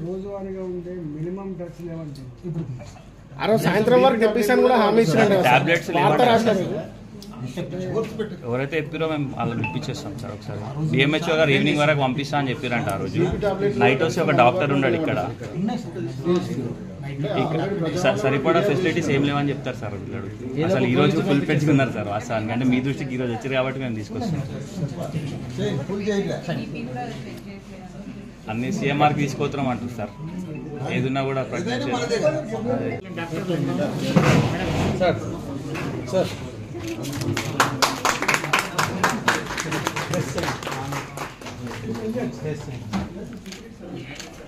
రోజువారీగా ఉండే minimum drugs లేవంటే ఆ రోజు సాయంత్రం వరకు తెప్పిస్తాను కూడా హామీ ఇచ్చినట్టు టాబ్లెట్స్ ఎవరైతే చెప్పారో మేము వాళ్ళని ఇప్పించేస్తాం సార్. ఒకసారి డిఎంహెచ్ఓ గారు ఈవినింగ్ వరకు పంపిస్తా అని చెప్పారంట. ఆ రోజు నైట్ వచ్చి ఒక డాక్టర్ ఉన్నాడు ఇక్కడ. సరిపడా ఫెసిలిటీస్ ఏం లేవని చెప్తారు సార్ వీళ్ళు. అసలు ఈ రోజు ఫుల్ పెంచుకున్నారు ఉన్నారు సార్ వాస్తవానికి. అంటే మీ దృష్టికి ఈ రోజు వచ్చారు కాబట్టి మేము తీసుకొస్తున్నాం. అన్ని సిఎంఆర్కి తీసుకొస్తున్నాం అంటారు సార్. ఏదున్నా కూడా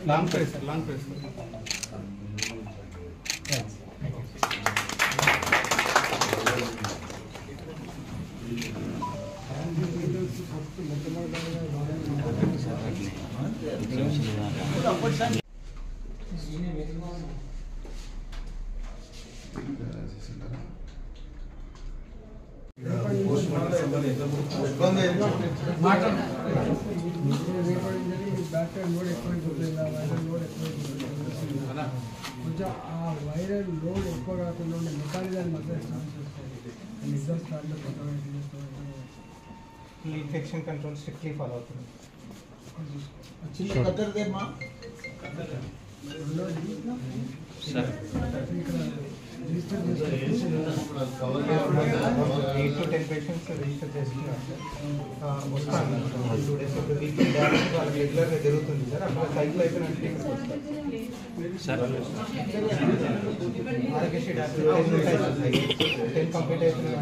లాంగ్ ప్రెస్ లాంగ్ ప్రెస్ కొంచెం ఆ వైరల్ లోడ్ ఎక్కువ కాకుండా ఉండే మెకానిజాన్ని మధ్య ఇన్ఫెక్షన్ కంట్రోల్ స్ట్రిక్ట్లీ ఫాలో అవుతుంది. సార్ 8 to 10 పేషెంట్స్ రిజిస్టర్ చేస్తున్నారు వస్తాను. 2 days వాళ్ళకి రెగ్యులర్గా జరుగుతుంది సార్. అక్కడ సైకిల్ అయిపోయినట్టు సార్ ఆరోగ్యశ్రీ 10 కంప్లీట్ అయిపోయిన